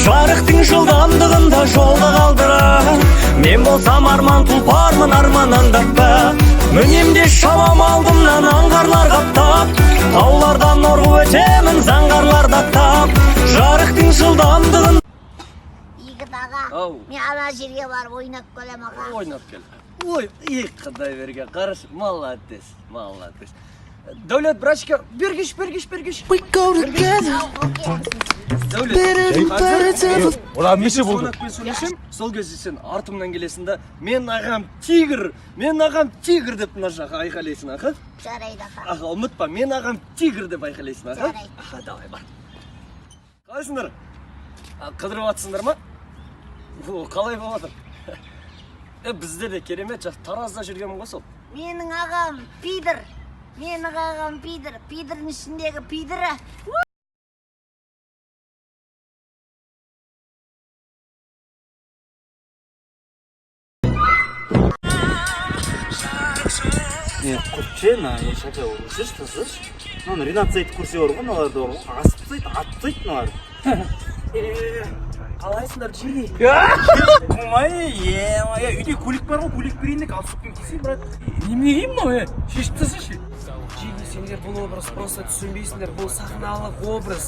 жарықтың жылдамдығында жолда қалдыра. Мен болсам арман тұлпармын, арманын датпа. Мінем де шамам алдымнан аңғарлар қаптап, таулардан орғы өтемін заңғарларда тап. Жарықтың жылдамдығын. Егіт аға, мен ана жерге барып ойнап келем аға. Ойнап кел. Ой, құдай берген, қараш, молодец, молодец. Дәулет, брачка, бергеш. We go together. Ола неше болды? Сол кезде сен артымнан келесің да, мен ағам тигр деп мына жаққа айқайлайсың, аға? Жарайды аға. Аға, ұмытпа, мен ағам тигр деп айқайлайсың, аға? Жарайды. Аға, давай, бар. Қалайсыңдар? Қыдырып атсыңдар ма? Қалай болатыр? Біздер де керемет, Таразда жүргенмін ғой сол. Менің ағам пидір. Менің ағам пидір. Пидірдің ішіндегі пидірі. Құтчена, шака, слышь? Ренат Зайд көрсе бар ғой, мыналарды бар ғой, асып тастайды, атып тастайды мыналар. Қалайсыңдар, жири? Үйде көлік бар ғой, көлік берейіндік, алып шықпен келсей, брат. Немене деймін ма, шешіп тасашы. Жири, сендер бұл образ просто түсінбейсіңдер, бұл сахналық образ.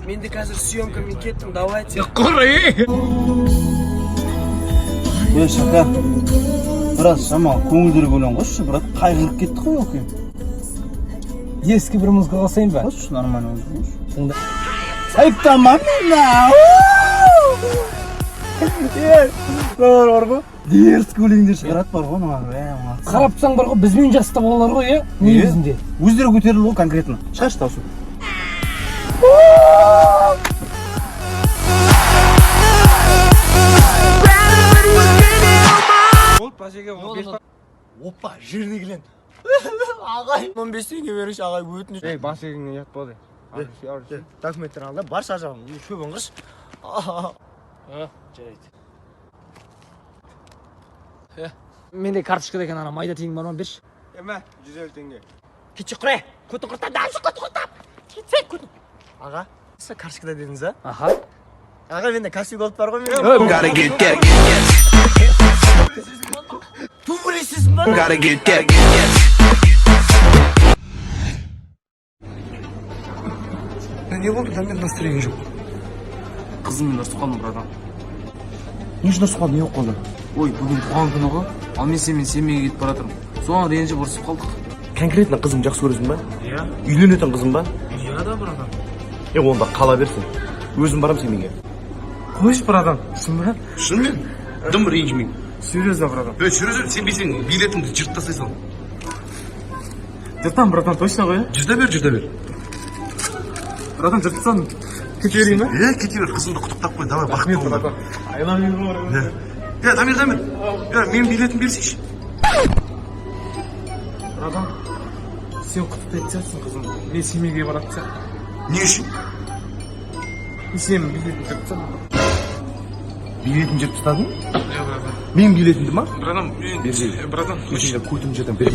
Менде қазір съемкамен кеттім, давайте. Құры! Шака, біраз шама көңілдері көлен қойшы, брат, қайғырып кетті қой оқиым. Ескі бір музыка қалсайын ба? Қойшы, нормально өзі. Сонда. Айпта мамина! Бар ғой? Дерскі өлеңдер шығарат бар ғой, маған. Қарапсаң бар ғой, бізбен жаста болар ғой, негізінде. Өздері көтерілі ғой конкретно. Шығаршы таусы. Опа, жеріне келен. Ағай, 15 теңге беріш, ағай өтініш. Бас егіңе ят болды. Документтер алды, бар шажағын, шөбін қыш. Жарайды. Менде карточка деген ана майда теңім бар ма, берші. Еме, 150 теңге. Кетші құрай, көті құртап, дәлші көті құртап. Кетсек көті. Аға, сіз карточкада дедіңіз, а? Аха. Аға, менде каспи голд бар ғой менде. Gotta get that. Тумыресізім ба? Gotta get that. Не болды, да мен настроение жоқ. Қызыммен ұрысып қалдым, братан. Не үшін ұрысып қалдың, не болып қалды? Ой, бүгін туған күні ғой. Ал мен сенімен семейге кетіп бара жатырмын. Соған ренжіп ұрысып қалдық. Конкретно қызым жақсы көресің ба? Иә. Үйленетін қызым ба? Иә да, братан. Онда қала берсін. Өзім барам семейге. Қойшы, братан. Шын ба? Шынымен? Дым ренжімейін. Серьезно, братан. Серьезно, сенбесең билетіңді жырт тастай сал. Жыртам, братан, точно ғой? Жырта бер. Братан, жыртсаң кете берейін ба? Кете бер, қызымды құттықтап қой, давай, бақытты Рахмет, бол. братан. Айланайын. Дамир. Мен билетін берсейші. Братан, сен құттықтайтын сияқтысың, қызым. Мен семейге баратын сияқты. Не үшін? Сен билетін жыртсаң. Билетін жырт тастадың? Иә, братан. Мен билетінді ма? Братан, братан. Көшеде көтім жетім бер.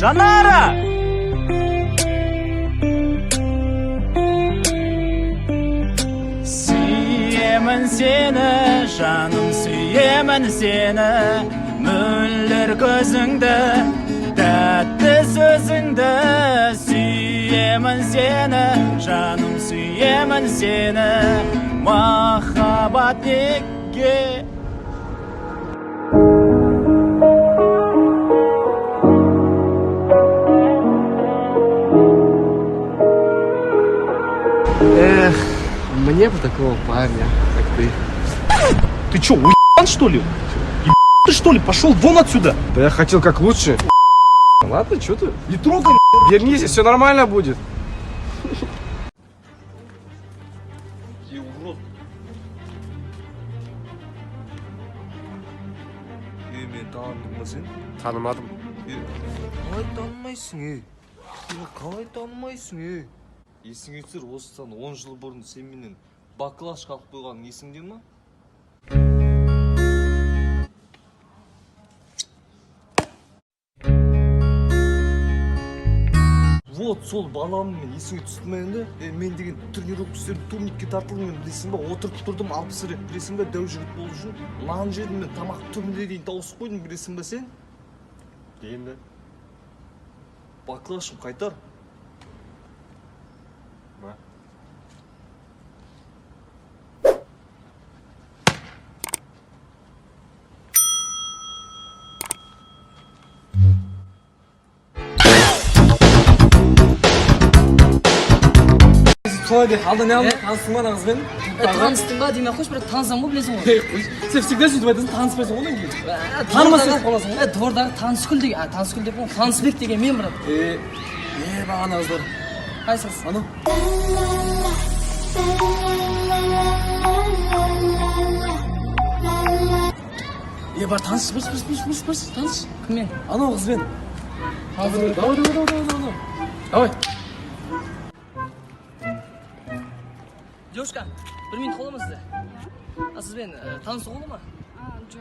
Жанара! Сүйемін сені, жаным сүйемін сені, мөлдір көзіңді, тәтті сөзіңді. Сүйемін сені, жаным сүйемін сені, махаббат неге? Эх, мне бы такого парня, как ты. Ты чё, уебан что ли? Ты что ли? Пошел вон отсюда! Да я хотел как лучше. Ладно, что ты? Не трогай! Вернись, все нормально будет. Урод. Мен таныдың ба сен? Танымадым. Қалай танымайсың, Қалай танымайсың, Есіңе түсір, осыдан 10 жыл бұрын сен менен баклаж қалып қойған есіңде ма? вот сол баламмен есіңе түсті ме енді? Мен деген тренировка істеп турникке тартылдым, білесің ба? Отырып тұрдым 60 рет, білесің ба? Дәу жігіт болу үшін. Нан жедім мен, тамақ түбінде дейін тауысып қойдым, білесің ба сен? Енді Баклашым қайтар. Солай деп алда не алдың? Таныстың ба қызбен? Таныстың ба демей ақ қойшы, бірақ танысам ғой, білесің ғой. Сен всегда сөйтіп айтасың, таныспайсың одан кейін. Танымасың қаласың ғой. Двордағы Таныскүл деген, Таныскүл деп қойған, Танысбек деген мен, брат. Бағана қыздар. Қайсысы? Анау. Бар, таныс, таныс. Кіммен? Анау қызбен. Давай. Давай. Девушка, бір минут қолы ма сізде? Сізбен танысу қолы ма? Жоқ.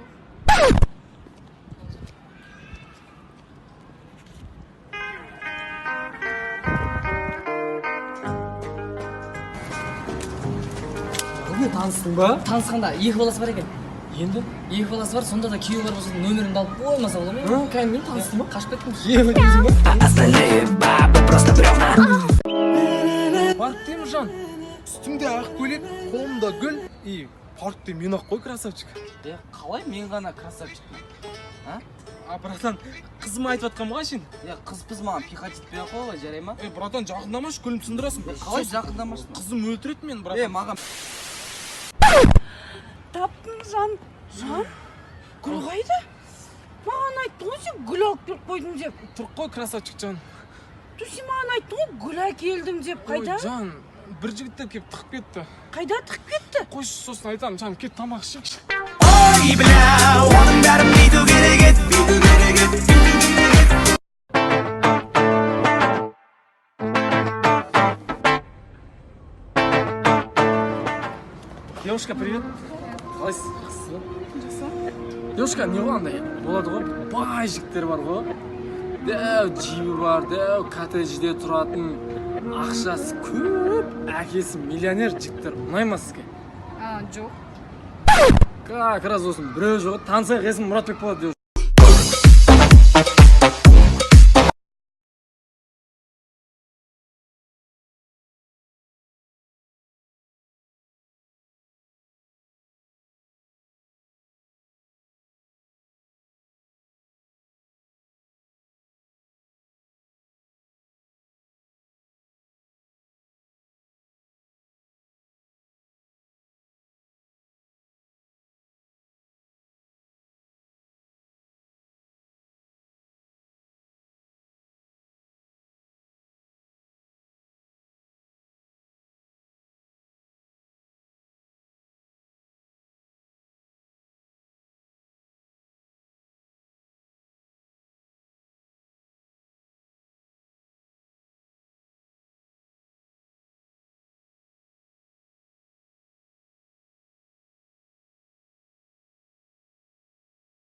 Қызбен таныстың ба? Танысқанда екі баласы бар екен. Енді? Екі баласы бар, сонда да күйеуі бар болса нөмірімді алып қоймаса бола ма? Кәдімгі таныстың ба? Қашып кеттім. Парктеміз жан. Үстімде ақ көйлек, қолымда гүл. И паркте мен ақ қой, красавчик. Қалай мен ғана красавчикпін? Братан, қызым айтып атқан ғой сен? Қыз маған пихать етпей ақ қой, жарай ма? Братан, жақындамашы, күлім сындырасың. Қалай жақындамашы? Қызым өлтіреді мен, братан. Маған Таптың жан. Жан? Гүл қайда? Маған айтты ғой сен гүл алып келіп қойдың деп. Тұрып қой, красавчик жан. Сен маған айтты ғой гүл әкелдім деп. Қайда? Ой, жан, бір жігіттер келіп тығып кетті. Қайда тығып кетті? Қойшы, сосын айтамын, жан, кет тамақ ішейікші. Ой бля, оның бәрін бүйту керек еді, бүйту керек еді. Девушка, привет. Қалайсыз? Жақсы. Девушка, не ғой андай? Болады ғой, бай жігіттер бар ғой. Дәу джибі бар, дәу коттеджде тұратын, ақшасы көп, әкесі миллионер жігіттер. Ұнай ма сізге? Жоқ. Как раз осының біреу жоқ, танысайық, есім Мұратбек болады.